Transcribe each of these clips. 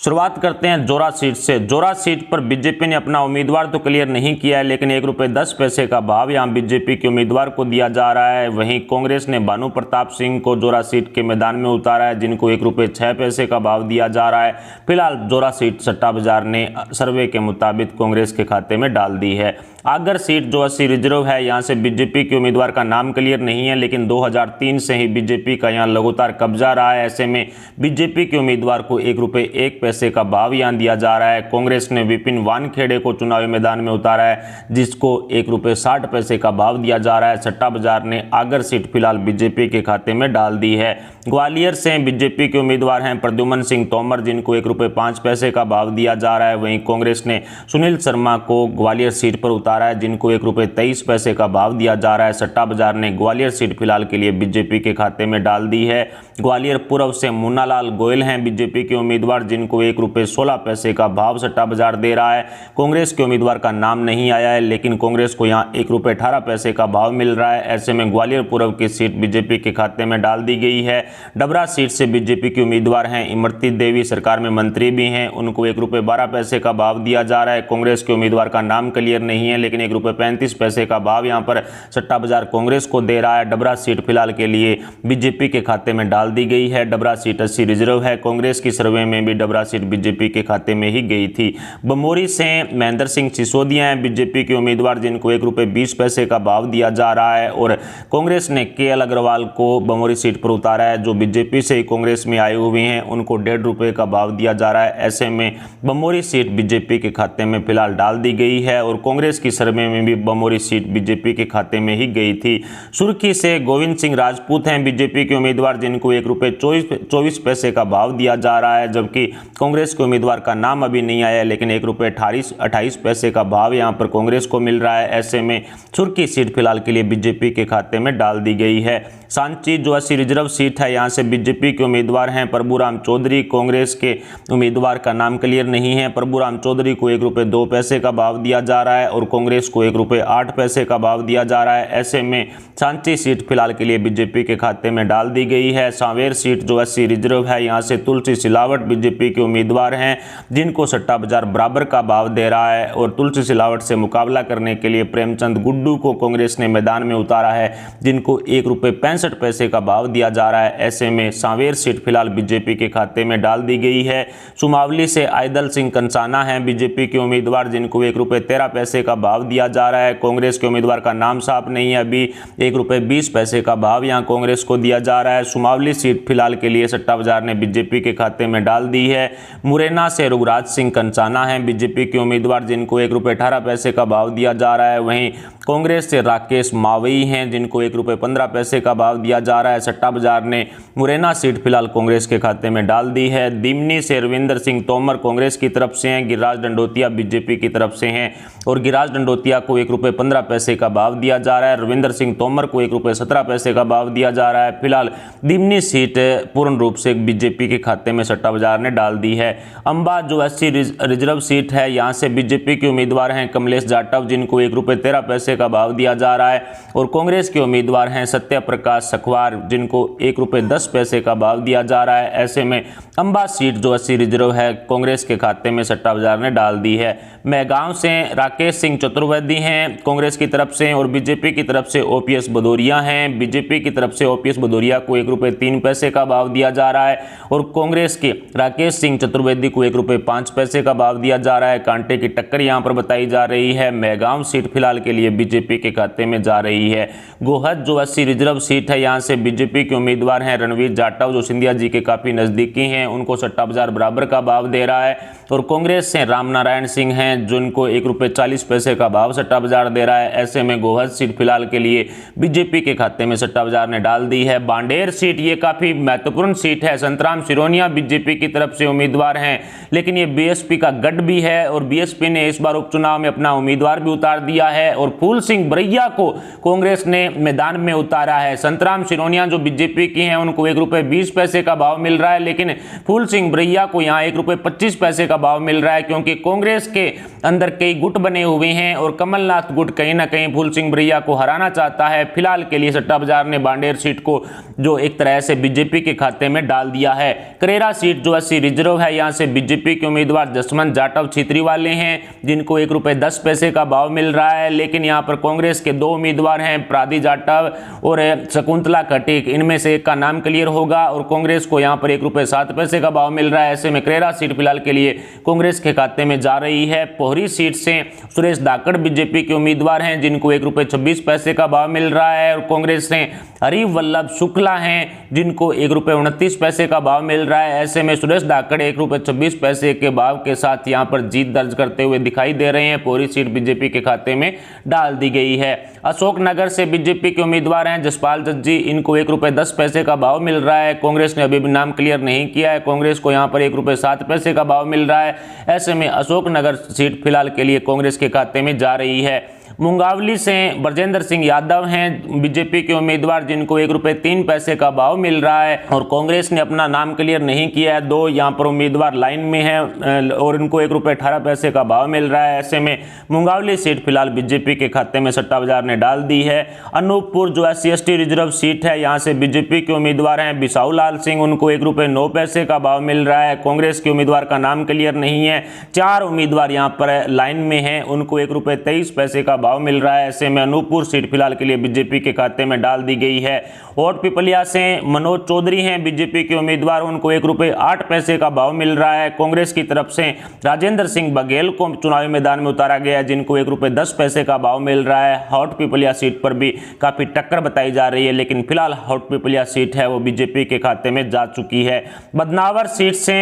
शुरुआत करते हैं जोरा सीट से। जोरा सीट पर बीजेपी ने अपना उम्मीदवार तो क्लियर नहीं किया है, लेकिन ₹1.10 का भाव यहां बीजेपी के उम्मीदवार को दिया जा रहा है। वहीं कांग्रेस ने भानु प्रताप सिंह को जोरा सीट के मैदान में उतारा है, जिनको ₹1.06 का भाव दिया जा रहा है। फिलहाल जोरा सीट सट्टा बाजार ने सर्वे के मुताबिक कांग्रेस के खाते में डाल दी है। आगर सीट जो 80 रिजर्व है, यहाँ से बीजेपी के उम्मीदवार का नाम क्लियर नहीं है, लेकिन 2003 से ही बीजेपी का यहाँ लगातार कब्जा रहा है। ऐसे में बीजेपी के उम्मीदवार को ₹1 का भाव यहाँ दिया जा रहा है। कांग्रेस ने विपिन वानखेड़े को चुनावी मैदान में उतारा है, जिसको ₹1.60 का भाव दिया जा रहा है। सट्टा बाजार ने आगर सीट फिलहाल बीजेपी के खाते में डाल दी है। ग्वालियर से बीजेपी के उम्मीदवार हैं प्रद्युमन सिंह तोमर, जिनको ₹1.05 का भाव दिया जा रहा है। वहीं कांग्रेस ने सुनील शर्मा को ग्वालियर सीट पर उतारा है, जिनको ₹1.23 का भाव दिया जा रहा है। सट्टा बाजार ने ग्वालियर सीट फिलहाल के लिए बीजेपी के खाते में डाल दी है। ग्वालियर पूर्व से मुन्नालाल गोयल हैं बीजेपी के उम्मीदवार, जिनको ₹1.16 का भाव सट्टा बाजार दे रहा है। कांग्रेस के उम्मीदवार का नाम नहीं आया है, लेकिन कांग्रेस को यहां ₹1.18 का भाव मिल रहा है। ऐसे में ग्वालियर पूर्व की सीट बीजेपी के खाते में डाल दी गई है। डबरा सीट से बीजेपी के उम्मीदवार हैं इमरती देवी, सरकार में मंत्री भी हैं, उनको ₹1.12 का भाव दिया जा रहा है। कांग्रेस के उम्मीदवार का नाम क्लियर नहीं है, लेकिन ₹1.35 का भाव यहां पर सट्टा बाजार कांग्रेस को दे रहा है। डबरा सीट फिलहाल के लिए बीजेपी के खाते में डाल दी गई है। डबरा सीट 80 रिजर्व है। कांग्रेस की सर्वे में भी डबरा सीट बीजेपी के खाते में ही गई थी। बमोरी से महेंद्र सिंह सिसोदिया हैं बीजेपी के उम्मीदवार, जिनको ₹1.20 का भाव दिया जा रहा है। और कांग्रेस ने KL अग्रवाल को बमोरी सीट पर उतारा है, जो बीजेपी से ही कांग्रेस में आए हुए हैं, उनको ₹1.5 का भाव दिया जा रहा है। ऐसे में बमोरी सीट बीजेपी के खाते में फिलहाल डाल दी गई है और कांग्रेस की सर्वे में भी बमोरी सीट बीजेपी के खाते में ही गई थी। सुर्खी से गोविंद सिंह राजपूत हैं बीजेपी के उम्मीदवार, जिनको ₹1.24 का भाव दिया जा रहा है, जबकि कांग्रेस के उम्मीदवार का नाम अभी नहीं आया, लेकिन ₹1.28 का भाव यहां पर कांग्रेस को मिल रहा है। ऐसे में सुर्खी सीट फिलहाल के लिए बीजेपी के खाते में डाल दी गई है। सांची जो 80 रिजर्व सीट है, यहां से बीजेपी के उम्मीदवार हैं प्रभुराम चौधरी। कांग्रेस के उम्मीदवार का नाम क्लियर नहीं है। प्रभुराम चौधरी को ₹1.02 का भाव दिया जा रहा है और कांग्रेस को ₹1.08 का भाव दिया जा रहा है। ऐसे में सांची सीट फिलहाल के लिए बीजेपी के खाते में डाल दी गई है। सांवेर सीट जो 80 रिजर्व है, यहां से तुलसी सिलावट बीजेपी के उम्मीदवार हैं, जिनको सट्टा बाजार बराबर का भाव दे रहा है। और तुलसी सिलावट से मुकाबला करने के लिए प्रेमचंद गुड्डू को कांग्रेस ने मैदान में उतारा है, जिनको ₹1.65 का भाव दिया जा रहा है। ऐसे में सांवेर सीट फिलहाल बीजेपी के खाते में डाल दी गई है। सुमावली से आयदल सिंह कंसाना हैं बीजेपी के उम्मीदवार, जिनको ₹1.13 का भाव दिया जा रहा है। कांग्रेस के उम्मीदवार का नाम साफ नहीं है, अभी ₹1.20 का भाव यहां कांग्रेस को दिया जा रहा है। सुमावली सीट फिलहाल के लिए सट्टा बाजार ने बीजेपी के खाते में डाल दी है। मुरैना से रघुराज सिंह कंसाना हैं बीजेपी के उम्मीदवार, जिनको ₹1.18 का भाव दिया जा रहा है। वहीं कांग्रेस से राकेश मावई हैं, जिनको ₹1.15 का भाव दिया जा रहा है। सट्टा बाजार ने मुरैना सीट फिलहाल कांग्रेस के खाते में डाल दी है। दिमनी से रविंद्र सिंह तोमर कांग्रेस की तरफ से हैं, गिरिराज दंडोतिया बीजेपी की तरफ से हैं और गिरिराज दंडोतिया को ₹1.15 का भाव दिया जा रहा है। रविंद्र सिंह तोमर को ₹1.17 का भाव दिया जा रहा है। फिलहाल दिमनी सीट पूर्ण रूप से बीजेपी के खाते में सट्टा बाजार ने डाल दी है। अंबा जो 80 रिजर्व सीट है, यहां से बीजेपी के उम्मीदवार हैं कमलेश जाटव, जिनको ₹1.13 का भाव दिया जा रहा है और कांग्रेस के उम्मीदवार हैं सत्य प्रकाश सखवार, जिनको ₹1.10 का भाव दिया जा रहा है। ऐसे में अंबा सीट जो 80 रिजर्व है, कांग्रेस के खाते में सट्टा बाजार ने डाल दी है। मेहगांव से राकेश सिंह चतुर्वेदी हैं कांग्रेस की तरफ से और बीजेपी की तरफ से OPS भदौरिया हैं। बीजेपी की तरफ से OPS भदौरिया को ₹1.03 का भाव दिया जा रहा है और कांग्रेस के राकेश सिंह चतुर्वेदी को ₹1.05 का भाव दिया जा रहा है। कांटे की टक्कर यहां पर बताई जा रही है। मेहगांव सीट फिलहाल के लिए बीजेपी के खाते में जा रही है। गोहद जो 80 रिजर्व सीट है, यहां से बीजेपी के उम्मीदवार हैं रणवीर जाटव, जो सिंधिया जी के काफी नजदीकी हैं, उनको सट्टा बाजार बराबर का भाव दे रहा है। और कांग्रेस से रामनारायण सिंह हैं, जिनको ₹1.40 का भाव सट्टा बाजार दे रहा है। ऐसे में गोहद सीट फिलहाल के लिए बीजेपी के खाते में सट्टा बाजार ने डाल दी है। बांडेर सीट ये काफी महत्वपूर्ण सीट है। संतराम सिरोनिया बीजेपी की तरफ से उम्मीदवार हैं, लेकिन ये BSP का गढ़ भी है और BSP ने इस बार उपचुनाव में अपना उम्मीदवार भी उतार दिया है और फूल फूल सिंह बरैया को कांग्रेस ने मैदान में उतारा है। संतराम सिरोनिया जो बीजेपी की हैं उनको 1 रुपये 20 पैसे का भाव मिल रहा है, लेकिन फूल सिंह बरैया को यहाँ 1 रुपये 25 पैसे का भाव मिल रहा है, क्योंकि कांग्रेस के अंदर कई गुट बने हुए हैं और कमलनाथ गुट कहीं ना कहीं फूल सिंह बरैया को हराना चाहता है। फिलहाल के लिए सट्टा बाजार ने बांडेर सीट को जो एक तरह से बीजेपी के खाते में डाल दिया है। करेरा सीट जो 80 रिजर्व है, यहाँ से बीजेपी के उम्मीदवार जसवंत जाटव छित्री वाले हैं, जिनको 1 रुपये 10 पैसे का भाव मिल रहा है। लेकिन यहाँ पर कांग्रेस के 2 उम्मीदवार हैं, प्रादी जाटव और शकुंतला खटीक, इनमें से एक का नाम क्लियर होगा और कांग्रेस को यहाँ पर 1 रुपये 7 पैसे का भाव मिल रहा है। ऐसे में करेरा सीट फिलहाल के लिए कांग्रेस के खाते में जा रही है। पोहरी सीट से सुरेश धाकड़ बीजेपी के उम्मीदवार हैं, जिनको 1 रुपये 26 पैसे का भाव मिल रहा है और कांग्रेस से हरीफ वल्लभ शुक्ला हैं, जिनको 1 रुपये 29 पैसे का भाव मिल रहा है। ऐसे में सुरेश धाकड़ 1 रुपये 26 पैसे के भाव के साथ यहां पर जीत दर्ज करते हुए दिखाई दे रहे हैं। पोहरी सीट बीजेपी के खाते में डाल दी गई है। अशोकनगर से बीजेपी के उम्मीदवार हैं जसपाल जज्जी, इनको 1 रुपये 10 पैसे का भाव मिल रहा है। कांग्रेस ने अभी भी नाम क्लियर नहीं किया है, कांग्रेस को यहाँ पर 1 रुपये 7 पैसे का भाव मिल रहा है। ऐसे में अशोकनगर सीट फिलहाल के लिए कांग्रेस के खाते में जा रही है। मुंगावली से ब्रजेंद्र सिंह यादव हैं बीजेपी के उम्मीदवार, जिनको 1 रुपये 3 पैसे का भाव मिल रहा है और कांग्रेस ने अपना नाम क्लियर नहीं किया है। 2 यहाँ पर उम्मीदवार लाइन में हैं और इनको 1 रुपये 18 पैसे का भाव मिल रहा है। ऐसे में मुंगावली सीट फिलहाल बीजेपी के खाते में सट्टा बाजार ने डाल दी है। अनूपपुर जो SC/ST रिजर्व सीट है, यहाँ से बीजेपी के उम्मीदवार हैं बिसाऊ लाल सिंह, उनको 1 रुपये 9 पैसे का भाव मिल रहा है। कांग्रेस के उम्मीदवार का नाम क्लियर नहीं है। 4 उम्मीदवार यहाँ पर लाइन में हैं, उनको 1 रुपये 23 पैसे का भाव मिल रहा है। ऐसे में अनूपपुर सीट फिलहाल के लिए बीजेपी के खाते में डाल दी गई है। और पिपलिया से मनोज चौधरी हैं बीजेपी के उम्मीदवार, उनको 1 रुपये 8 पैसे का भाव मिल रहा है। कांग्रेस की तरफ से राजेंद्र सिंह बघेल को चुनावी मैदान में उतारा गया है, जिनको 1 रुपये 10 पैसे का भाव मिल रहा है। हॉट पिपलिया सीट पर भी काफी टक्कर बताई जा रही है, लेकिन फिलहाल हॉट पिपलिया सीट है वो बीजेपी के खाते में जा चुकी है। बदनावर सीट से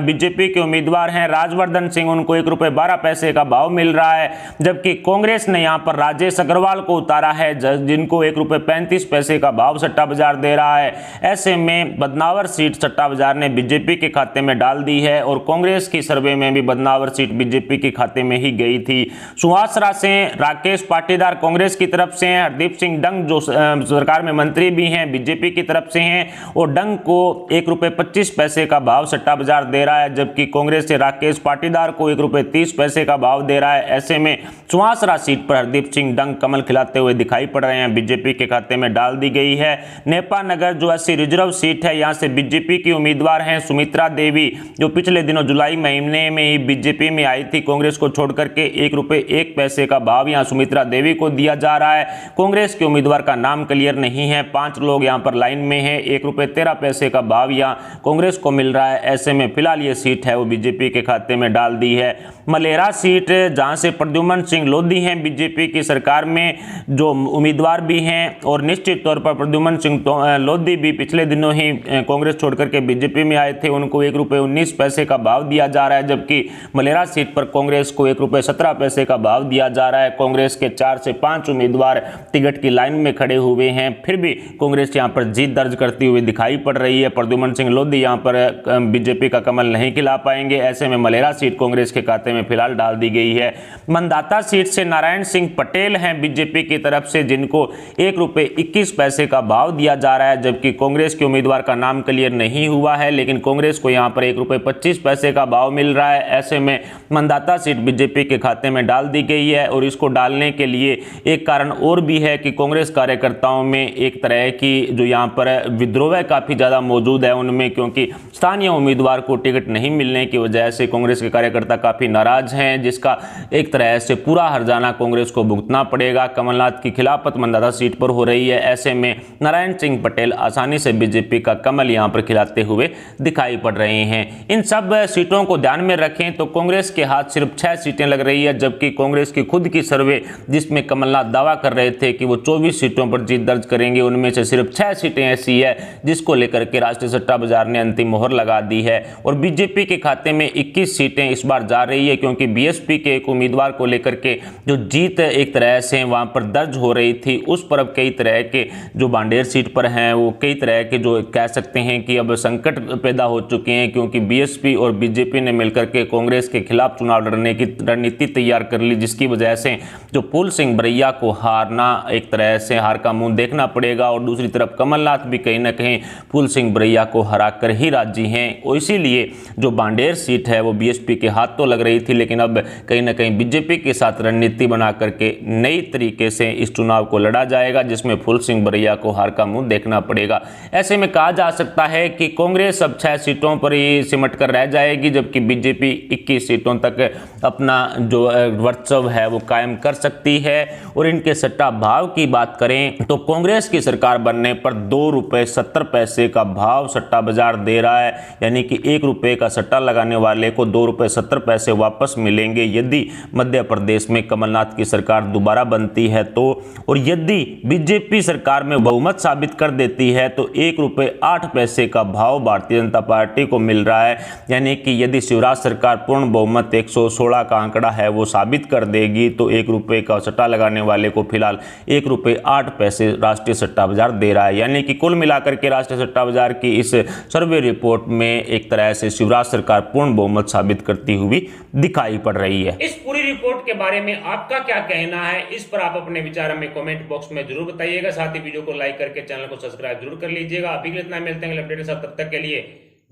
बीजेपी के उम्मीदवार हैं राजवर्धन सिंह, उनको 1 रुपये 12 पैसे का भाव मिल रहा है, जबकि कांग्रेस ने यहाँ पर राजेश अग्रवाल को उतारा है, जिनको 1 रुपये 35 पैसे का भाव सट्टा बाजार दे रहा है। ऐसे में बदनावर सीट सट्टा बाजार ने बीजेपी के खाते में डाल दी है और कांग्रेस की सर्वे में भी बदनावर सीट बीजेपी के खाते में ही गई थी। सुहासरा से राकेश पाटीदार कांग्रेस की तरफ से हैं, हरदीप सिंह डंग जो सरकार में मंत्री भी हैं बीजेपी की तरफ से हैं और डंग को 1 रुपये 25 पैसे का भाव सट्टा बाजार दे रहा है, जबकि कांग्रेस से राकेश पाटीदार को 1 रुपये 30 पैसे का भाव दे रहा है। ऐसे में सुहासरा सीट पर हरदीप सिंह डंग कमल खिलाते हुए दिखाई पड़ रहे हैं, बीजेपी के खाते में डाल दी गई है। नेपा नगर जो SC रिजर्व सीट है, यहां से बीजेपी की उम्मीदवार हैं सुमित्रा देवी, जो पिछले दिनों जुलाई महीने में ही बीजेपी में आई थी, कांग्रेस को छोड़कर के 1 रुपये 1 पैसे का भाव यहां सुमित्रा देवी को दिया जा रहा है। कांग्रेस के उम्मीदवार का नाम क्लियर नहीं है, 5 लोग यहां पर लाइन में हैं, 1 रुपये 13 पैसे का भाव यहां कांग्रेस को मिल रहा है। ऐसे में फिलहाल ये सीट है वो बीजेपी के खाते में डाल दी है। मलेरा सीट जहां से प्रद्युमन सिंह लोधी हैं बीजेपी की सरकार में जो उम्मीदवार भी हैं और निश्चित तौर पर प्रद्युमन सिंह लोधी भी पिछले दिनों ही कांग्रेस छोड़कर के बीजेपी में आए थे, उनको 1 रुपये 19 पैसे का भाव दिया जा रहा है, जबकि मलेरा सीट पर कांग्रेस को 1 रुपये 17 पैसे का भाव दिया जा रहा है। कांग्रेस के 4 से 5 उम्मीदवार टिकट की लाइन में खड़े हुए हैं, फिर भी कांग्रेस यहां पर जीत दर्ज करती हुई दिखाई पड़ रही है। प्रद्युमन सिंह लोधी यहां पर बीजेपी का कमल नहीं खिला पाएंगे। ऐसे में मलेरा सीट कांग्रेस के खाते में फिलहाल डाल दी गई है। मंदाता सीट से नारायण सिंह पटेल हैं बीजेपी की तरफ से, जिनको 1 रुपये 21 पैसे का भाव दिया जा रहा है, जबकि कांग्रेस के उम्मीदवार का नाम क्लियर नहीं हुआ है, लेकिन कांग्रेस को यहां पर 1 रुपये 25 पैसे का भाव मिल रहा है। ऐसे में मंदाता सीट बीजेपी के खाते में डाल दी गई है और इसको डालने के लिए एक कारण और भी है कि कांग्रेस कार्यकर्ताओं में एक तरह की जो यहां पर विद्रोह काफी ज्यादा मौजूद है उनमें, क्योंकि स्थानीय उम्मीदवार को टिकट नहीं मिलने की वजह से कांग्रेस के कार्यकर्ता काफी नाराज हैं, जिसका एक तरह से पूरा हर्जाना कांग्रेस को भुगतना पड़ेगा। कमलनाथ की खिलाफत मंदाता सीट पर हो रही है। ऐसे में नारायण सिंह पटेल आसानी से बीजेपी का कमल यहां पर खिलाते हुए दिखाई पड़ रहे हैं। इन सब सीटों को ध्यान में रखें तो कांग्रेस के हाथ सिर्फ 6 सीटें लग रही है, जबकि कांग्रेस की खुद की सर्वे जिसमें कमलनाथ दावा कर रहे थे कि वो 24 सीटों पर जीत दर्ज करेंगे, उनमें से सिर्फ 6 सीटें ऐसी है जिसको लेकर के राष्ट्रीय सट्टा बाजार ने अंतिम मोहर लगा दी है और बीजेपी के खाते में 21 सीटें इस बार जा रही है। है, क्योंकि बीएसपी के एक उम्मीदवार को लेकर के जो जीत एक तरह से वहां पर दर्ज हो रही थी, उस पर अब कई तरह के जो बांडेर सीट पर हैं वो कई तरह के जो कह सकते हैं कि अब संकट पैदा हो चुके हैं, क्योंकि बीएसपी और बीजेपी ने मिलकर के कांग्रेस के खिलाफ चुनाव लड़ने की रणनीति तैयार कर ली, जिसकी वजह से जो फूल सिंह बरैया को हारना एक तरह से हार का मुंह देखना पड़ेगा। और दूसरी तरफ कमलनाथ भी कहीं ना कहीं फूल सिंह बरैया को हरा कर ही राजी हैं। और इसीलिए जो बांडेर सीट है वो बीएसपी के हाथ तो लग रही थी, लेकिन अब कहीं ना कहीं बीजेपी के साथ रणनीति बना करके नई तरीके से इस चुनाव को लड़ा जाएगा, जिसमें फूल सिंह बरैया को हार का मुंह देखना पड़ेगा। ऐसे में कहा जा सकता है कि कांग्रेस अब 6 सीटों पर ही सिमट कर रह जाएगी, जबकि बीजेपी 21 सीटों तक अपना जो वर्चस्व है वो कायम कर सकती है। और इनके सट्टा भाव की बात करें तो कांग्रेस की सरकार बनने पर ₹2.70 का भाव सट्टा बाजार दे रहा है, यानी कि ₹1 का सट्टा लगाने वाले को ₹2.70 वापस मिलेंगे यदि मध्य प्रदेश में कमलनाथ की सरकार दोबारा बनती है तो। और यदि बीजेपी सरकार में बहुमत साबित कर देती है तो ₹1.08 का भाव भारतीय जनता पार्टी को मिल रहा है, यानी कि यदि शिवराज सरकार पूर्ण बहुमत 116 का आंकड़ा है वो साबित कर देगी तो ₹1 का सट्टा लगाने वाले को फिलहाल ₹1.08 राष्ट्रीय सट्टा बाजार दे रहा है। यानी कि कुल मिलाकर के राष्ट्रीय सट्टा बाजार की इस सर्वे रिपोर्ट में एक तरह से शिवराज सरकार पूर्ण बहुमत साबित करती हुई दिखाई पड़ रही है। इस पूरी रिपोर्ट के बारे में आपका क्या कहना है, इस पर आप अपने विचार हमें कमेंट बॉक्स में जरूर बताइएगा। साथ ही वीडियो को लाइक करके चैनल को सब्सक्राइब जरूर कर लीजिएगा। अभी के लिए इतना, मिलते हैं अगले अपडेट के साथ, तब तक के लिए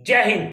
जय हिंद।